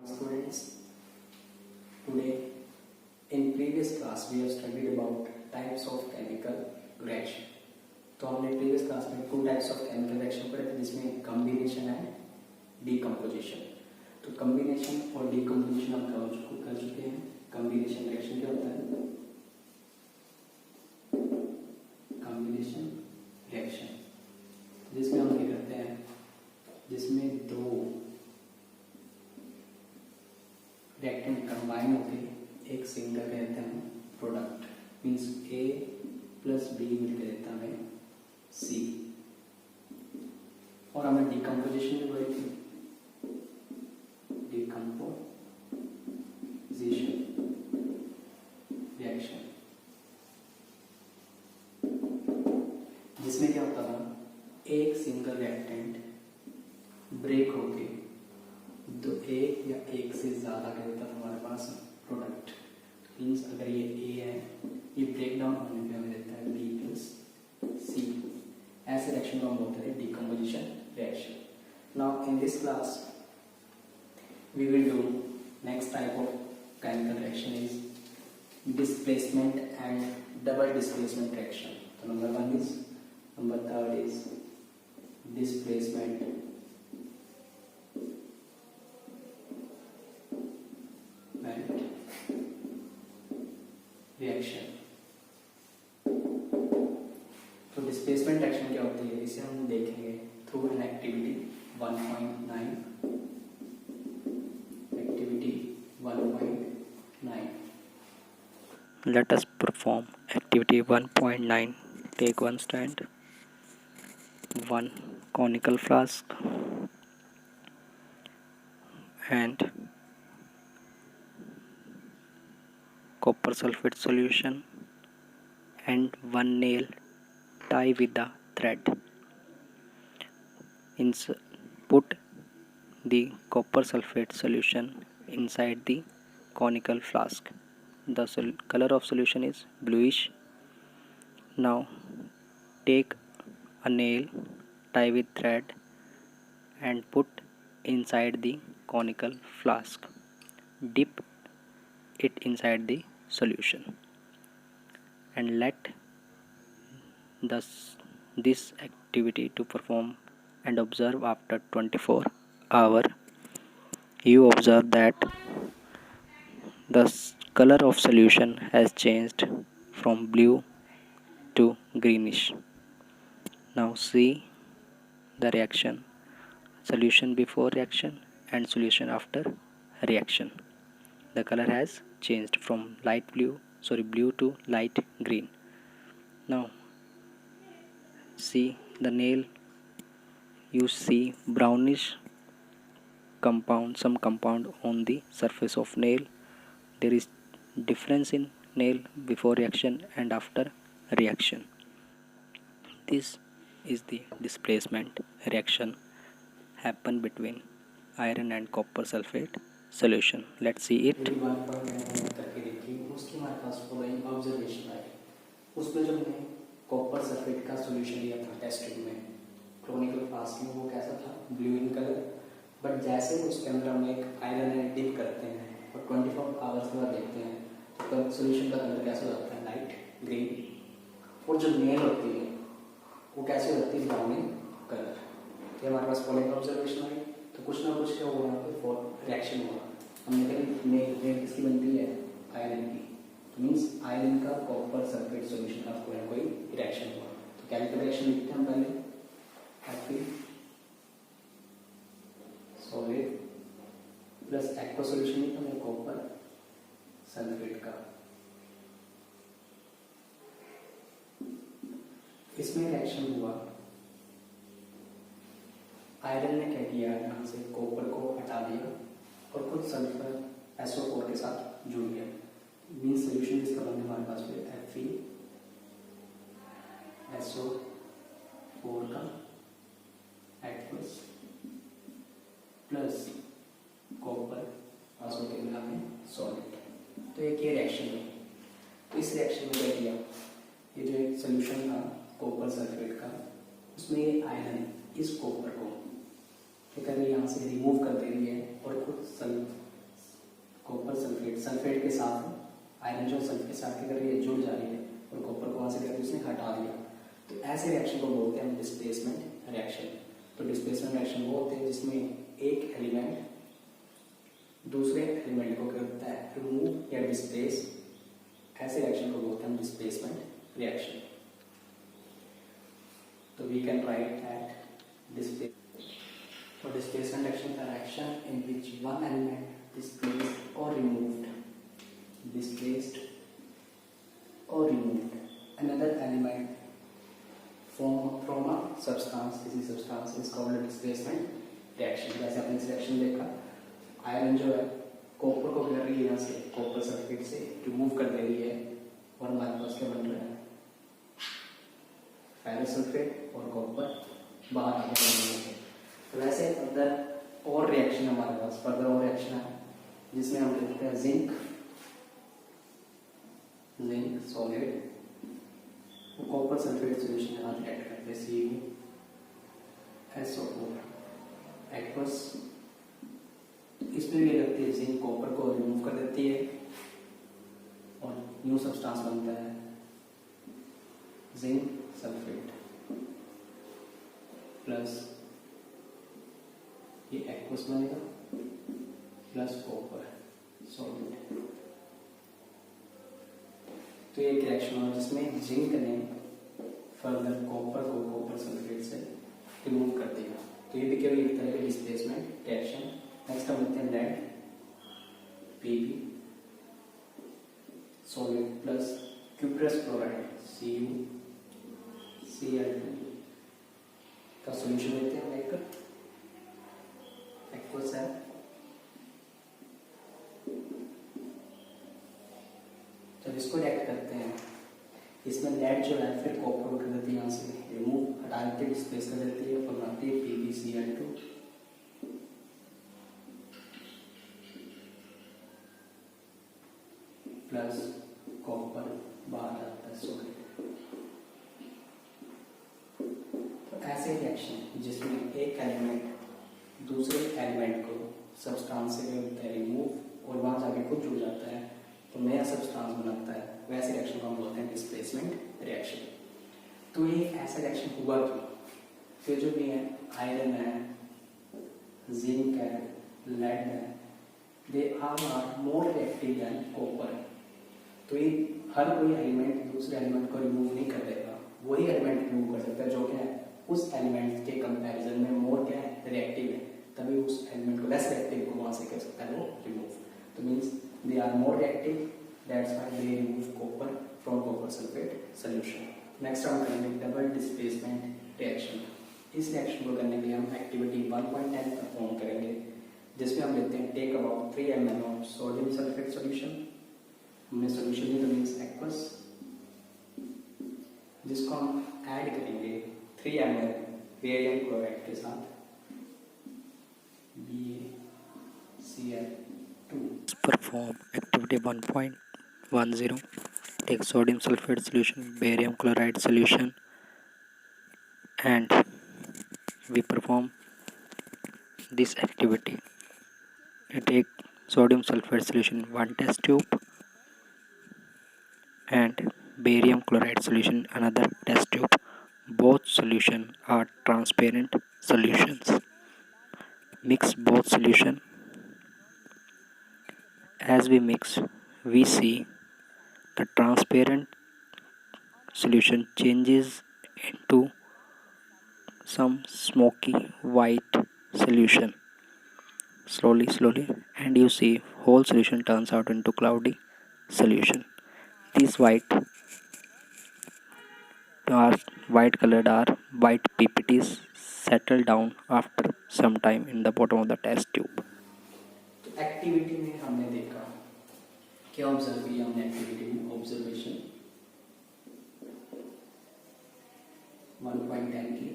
Students, today in previous class we have studied about types of chemical reaction. तो हमने previous class में two types of chemical reaction पढ़े थे जिसमें combination and decomposition. तो combination और डीकम्पोजिशन हम कर चुके हैं. कॉम्बिनेशन रिएक्शन क्या होता है? कॉम्बिनेशन रिएक्शन जिसमें हम क्या करते हैं, जिसमें दो रिएक्टेंट कंबाइन होकर एक सिंगल कहते हैं प्रोडक्ट, मीन्स ए प्लस बी मिलकर देता है सी. और हमें डिकम्पोजिशन भी पढ़ी थी. डिकम्पोजिशन रिएक्शन जिसमें क्या होता था, एक सिंगल रिएक्टेंट ब्रेक होके दो एक या एक से ज्यादा क्या होता था हमारे पास प्रोडक्ट. मीन्स अगर ये ए है, ये ब्रेक डाउन होने पे हमें देता है बी प्लस सी. ऐसे रिएक्शन को हम बोलते हैं decomposition reaction. Now in this class we will do next type of chemical reaction is displacement and double displacement reaction. तो number 1 is, number 3 is displacement reaction. तो डिस्प्लेसमेंट रिएक्शन क्या होती है, इसे हम देखेंगे through an activity 1.9. Activity 1.9. Let us perform activity 1.9. Take one stand, one conical flask and copper sulfate solution and one nail. Tie with the thread. Put the copper sulfate solution inside the conical flask. The color of solution is bluish. Now take a nail, tie with thread and put inside the conical flask. Dip it inside the solution and let this activity to perform and observe. After 24 hours you observe that the color of solution has changed from blue to greenish. Now see the reaction, solution before reaction and solution after reaction. The color has changed from blue to light green. Now see the nail, you see brownish compound, some compound on the surface of nail. There is difference in nail before reaction and after reaction. This is the displacement reaction happen between iron and copper sulfate solution. Let's see it. करके देखी, उसकी हमारे पास following observation I. उसमें जो हमने copper sulphate का solution लिया था टेस्ट ट्यूब में क्रोनिकल फ्लास्क में, वो कैसा था, ब्लू इन कलर. बट जैसे उसके अंदर हम एक आयरन डिप करते हैं और 24 आवर्स के बाद देखते हैं तो सॉल्यूशन का कलर कैसा हो जाता है, लाइट ग्रीन. और जो नेल होती है वो कैसे होती है, ब्राउन इन कलर. ये हमारे पास फॉलोइंग ऑब्जर्वेशन आई. तो कुछ ना कुछ क्या हुआ यहाँ पे रिएक्शन हुआ. हमने कही नेल किसकी बनती है, आयरन की. तो मीन्स आयरन का कॉपर सल्फेट सॉल्यूशन का कोई रिएक्शन हुआ. तो केमिकल रिएक्शन लिखते हैं हम पहले, सॉलिड प्लस एक्वा सॉल्यूशन लिखते हैं कॉपर सल्फेट का. इसमें रिएक्शन हुआ, आयरन ने क्या किया, यहाँ से कॉपर को हटा दिया और कुछ सल्फर SO4 के साथ जुड़ गया. मीन्स सोल्यूशन जिसका बनने हमारे पास पे FeSO4 का एक्वस प्लस कॉपर आंसू के मिला में सॉलिड. तो एक ये रिएक्शन है. तो इस रिएक्शन में क्या किया, ये जो एक सोल्यूशन था कॉपर सल्फेट का, उसमें ये आयरन इस कॉपर को यहाँ से रिमूव कर दे रही है और कुछ कॉपर सल्फेट के साथ आयरन जो सल्फेट के साथ क्या कर रही है, जुड़ जा रही है और कॉपर को वहां से करके उसने हटा दिया। तो ऐसे रिएक्शन को बोलते हैं हम डिस्प्लेसमेंट रिएक्शन। तो डिस्प्लेसमेंट रिएक्शन वो होते हैं जिसमें एक एलिमेंट दूसरे एलिमेंट को करता है रिमूव या डिस्प्लेस। ऐसे रिएक्शन को बोलते हैं हम डिस्प्लेसमेंट रिएक्शन। तो we can write that displacement reaction is a reaction in which one element displaced or removed another element from a substance, किसी substance is called a displacement reaction। जैसे आपने इस reaction देखा, आयरन जो है copper को कर रही है, यहाँ से कॉपर सल्फेट से रिमूव कर दे रही है और हमारे पास क्या बन रहा है, फेरस सल्फेट और कॉपर बाहर आ गया। तो वैसे फर्दर और रिएक्शन हमारे पास और रिएक्शन है जिसमें हम देखते हैं zinc solid copper sulphate solution के साथ रिएक्ट करते हैं CuSO4 एक्वस। इसमें भी करती है जिंक कॉपर को रिमूव कर देती है और न्यू सब्सटेंस बनता है जिंक सल्फेट प्लस ये एक्वस बनेगा प्लस कॉपर सॉलिड। तो ये रिएक्शन होगा जिसमें जिंक ने फर्दर कॉपर को कॉपर सल्फेट से रिमूव कर दिया। तो ये भी केवल एक तरह की डिस्प्लेसमेंट रिएक्शन। नेक्स्ट हम लेते हैं lead Pb solid plus cuprous chloride CuCl2 का सॉल्यूशन लेते हैं लेकर एक्वस है। जब इसको रिएक्ट करते हैं इसमें लेड जो है फिर कॉपर कर देती है, यहाँ से रिमूव हटा देती है, डिस्प्लेस कर देती है और बनाती है PbCl2 प्लस कॉपर बाहर आता है सॉलिड। तो ऐसे रिएक्शन जिसमें एक एलिमेंट दूसरे एलिमेंट को सब्सटेंस से रिमूव और वहां जाके खुद जुड़ जाता है तो नया सब्सटेंस बनाता है, वैसे रिएक्शन को हम बोलते हैं डिस्प्लेसमेंट रिएक्शन। तो ये ऐसा रिएक्शन हुआ क्यों? फिर जो भी है आयरन है, जिंक है, लेड है, they are more reactive than copper. तो ये हर कोई एलिमेंट दूसरे एलिमेंट को रिमूव नहीं कर देगा, वही एलिमेंट रिमूव कर सकता है जो क्या है उस एलिमेंट के कंपैरिजन में मोर क्या है रिएक्टिव है, तभी उस एलिमेंट को लेस रिएक्टिव को वहां से कर सकता है वो रिमूव। तो means they are more reactive, that's why they remove copper from copper sulphate solution. Next हम करेंगे डबल डिस्प्लेसमेंट रिएक्शन। इस रिएक्शन को करने के लिए हम एक्टिविटी 1.10 परफॉर्म करेंगे जिसमें हम लेते हैं take about 3 ml of sodium sulphate solution. हमने सॉल्यूशन लिया तो मींस एक्वस, जिसको हम ऐड करेंगे 3 ml बेरियम क्लोराइड के साथ BaCl2। Perform activity 1.10. Take sodium sulfate solution, barium chloride solution, and we perform this activity. We take sodium sulfate solution 1 test tube and barium chloride solution another test tube. Both solutions are transparent solutions. Mix both solution. As we mix, we see the transparent solution changes into some smoky white solution slowly, and you see whole solution turns out into cloudy solution. These white colored are white PPTs settle down after some time in the bottom of the test tube. तो activity में हमने देखा क्या observe किया हमने activity में observation 1.10 की।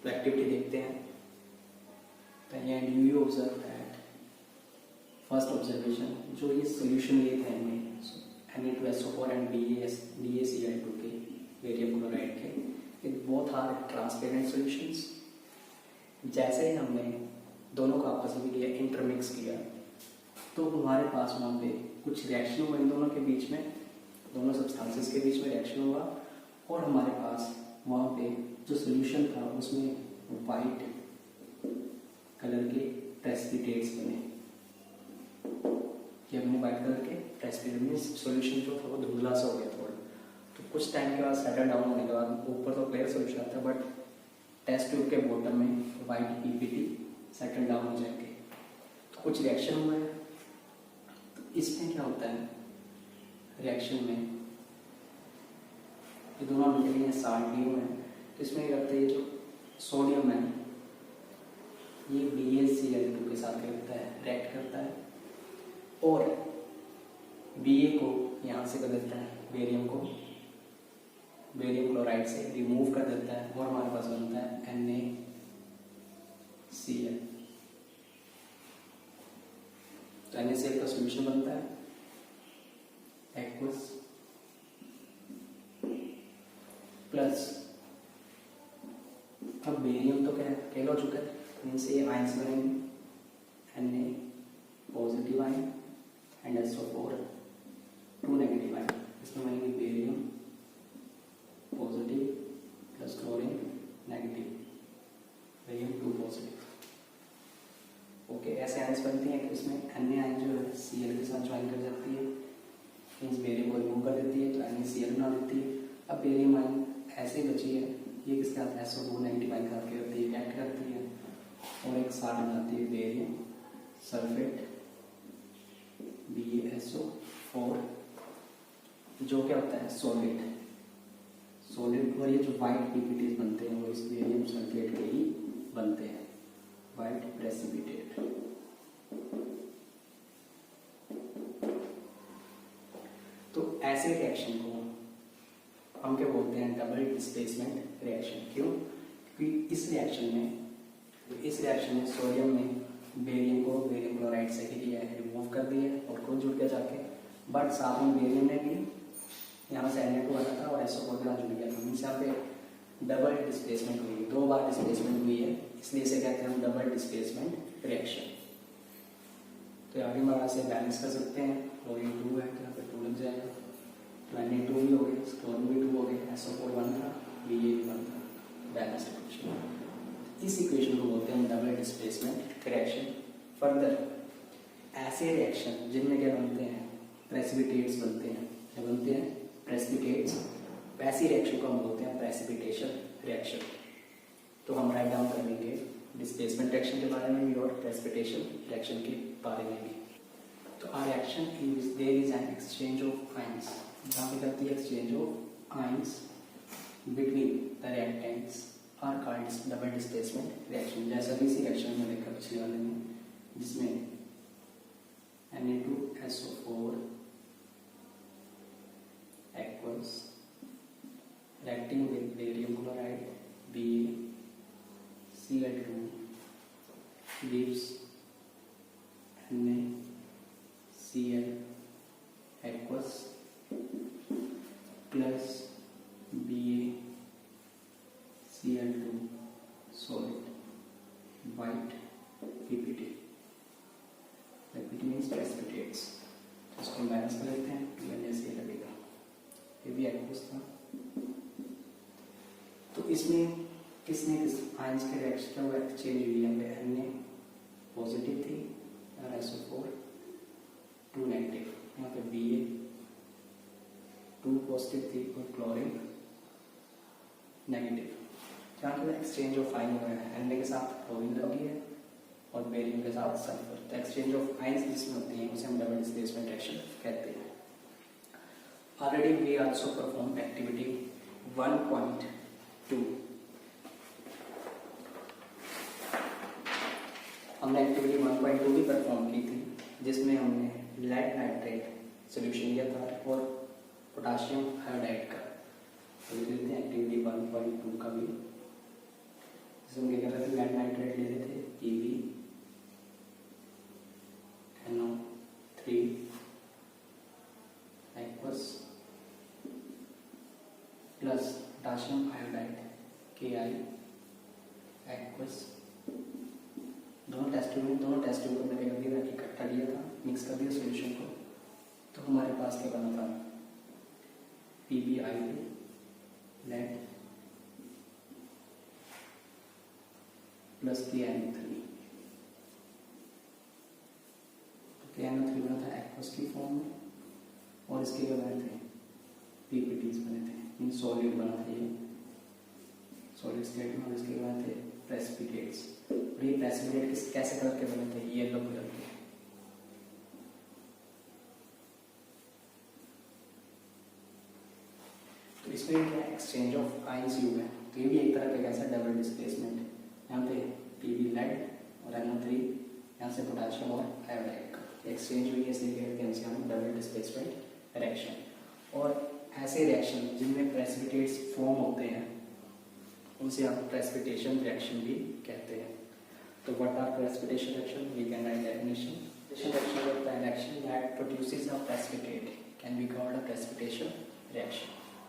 तो एक्टिविटी देखते हैं। And you observe that first observation जो ये सॉल्यूशन लिए थे हमने Na2SO4 एंड BaCl2 के बेरियम क्लोराइड के, it both are transparent solutions. जैसे ही हमने दोनों को आपस में किया, इंटरमिक्स किया, तो हमारे पास वहाँ पे कुछ रिएक्शन हुआ इन दोनों के बीच में, दोनों सब्सटेंसेस के बीच में रिएक्शन हुआ, और हमारे पास वहाँ पे जो सोल्यूशन था उसमें वाइट कलर के प्रेसिपिटेट्स बने। ये अपने वाइट कलर के प्रेसिपिटेट में सोल्यूशन जो था वो धुंधला सा हो गया थोड़ा। तो कुछ टाइम के बाद सेटल डाउन होने के बाद ऊपर तो क्लियर सोल्यूशन आता है, बट टेस्ट ट्यूब के बॉटम में वाइट पीपीटी सेटल डाउन हो जाएंगे। तो कुछ रिएक्शन हुआ है। तो इसमें क्या होता है, रिएक्शन में ये दोनों मटेरियल साल्ट डी है, तो इसमें क्या करता है, ये जो सोडियम है ये BaCl2 के साथ क्या करता है, रिएक्ट करता है, और Ba को यहाँ से कर देता है, बेरियम को बेरियम क्लोराइड से रिमूव कर देता है, और हमारे पास बनता है NaCl। तो NaCl का सोल्यूशन बनता है एक्वस प्लस, अब बेरियम तो क्या केल हो चुका है, मीन्स ये आयंस बनेंगे, Na positive ion and SO4 2 negative ion. इसमें बनेंगे barium positive plus chlorine negative, barium 2 positive. Okay, ऐसे आयंस बनती हैं कि इसमें Na आयन जो है Cl के साथ ज्वाइन कर जाती है, मीन्स बेरियम को रिमूव कर देती है तो NaCl बना देती है। अब बेरियम आयन ऐसे बची है, ये किसके साथ SO2 नेगेटिव आयन साथ क्या करती है, रिएक्ट करती है, और एक साथ बनाती है बेरियम सल्फेट BaSO4, जो क्या होता है सॉलिड। और ये जो वाइट पीपीटीज बनते हैं वो इस बेरियम सल्फेट के ही बनते हैं, वाइट प्रेसिपिटेट। तो ऐसे रिएक्शन को हम क्या बोलते हैं, डबल डिस्प्लेसमेंट रिएक्शन। क्यों? क्योंकि इस रिएक्शन में सोडियम ने बेरियम को बेरियम क्लोराइड से किया है, रिमूव कर दिया और खुद जुड़ गया जाके, बट साथ में बेरियम ने भी यहाँ से Na2 बना था और SO4 के साथ जुड़ गया था, मीन्स यहाँ पे डबल डिस्प्लेसमेंट हुई है, 2 बार डिस्प्लेसमेंट हुई है, इसलिए इसे कहते हैं हम डबल डिस्प्लेसमेंट रिएक्शन। तो आगे हमारा से बैलेंस कर सकते हैं, क्लोरीन 2 है तो यहाँ पे 2 लग जाएगा, तो Na2 भी हो गया, क्लोरीन भी 2 हो गया, SO4 1 था, Ba भी 1 था, बैलेंस इक्वेशन। इस इक्वेशन को बोलते हैं डबल डिस्प्लेसमेंट रिएक्शन। फर्दर ऐसे रिएक्शन जिनमें क्या बनते हैं, प्रेसिपिटेट्स बनते हैं, क्या बनते हैं, प्रेसिपिटेट्स, ऐसी रिएक्शन को हम बोलते हैं प्रेसिपिटेशन रिएक्शन। तो हम राइट डाउन कर लेंगे डिस्प्लेसमेंट रिएक्शन के बारे में भी और प्रेसिपिटेशन रिएक्शन के बारे में भी। तो our reaction is there is an exchange of ions, जहाँ पे करती है exchange of ions between the reactants are called double displacement reaction. जैसा भी इसी रिएक्शन में देखा पिछले वाले में, जिसमें Na2SO4 aqueous reacting with barium chloride BaCl2 gives NaCl aqueous plus BaCl2 solid white PPT। PPT means precipitates। तो इसको बैलेंस कर लेते हैं, NaCl लगेगा, ये भी एक्वस था। तो इसमें किसने किस आयंस के रिएक्शन में एक्सचेंज हुई है, Na पॉजिटिव थी और SO4 2 नेगेटिव, यहाँ पे Ba 2 पॉजिटिव थी और क्लोरीन नेगेटिव। जहाँ पे एक्सचेंज ऑफ आयन हो रहा है, Na के साथ क्लोरीन लगी है और बेरियम के साथ सल्फर। तो एक्सचेंज ऑफ आयंस जिसमें होती हैं उसे हम डबल डिस्प्लेसमेंट रिएक्शन कहते हैं। Already we also perform activity 1.2। हमने एक्टिविटी 1.2 भी परफॉर्म की थी, जिसमें हमने लेड नाइट्रेट सॉल्यूशन लिया था और पोटाशियम हाइड्राइड का। तो देख लेते हैं एक्टिविटी 1.2 का भी, जिसमें क्या कर रहे थे, लेड नाइट्रेट ले रहे थे PbNO3 aqueous plus potassium iodide Ki aqueous, दोनों टेस्ट ट्यूब को मैंने कर दिया था, इकट्ठा लिया था, मिक्स कर दिया सॉल्यूशन को, तो हमारे पास क्या बना था, PbI लेड प्लस KNO3। तो KNO3 बना था एक्वस की फॉर्म में, और इसके क्या बने थे, PPTs बने थे, मीन सॉलिड बना था ये सॉलिड स्टेट में, और इसके बने थे प्रेसिपिटेट्स। और ये प्रेसिपिटेट कैसे कलर के बने थे, येलो कलर के। तो इसमें क्या एक्सचेंज ऑफ आयंस हुआ है, तो ये भी एक तरह का कैसा डबल डिस्प्लेसमेंट। यहाँ पे Pb लेड और NO3, यहाँ से पोटेशियम और आयोडाइड का एक्सचेंज हुई है, इसलिए हम डबल डिस्प्लेसमेंट रिएक्शन। और ऐसे रिएक्शन जिनमें प्रेसिपिटेट्स फॉर्म होते हैं उनसे आप प्रेसिपिटेशन रिएक्शन भी कहते हैं। तो what are precipitation reaction, we can write definition. Reaction is an reaction that produces a precipitate can be called a precipitation reaction.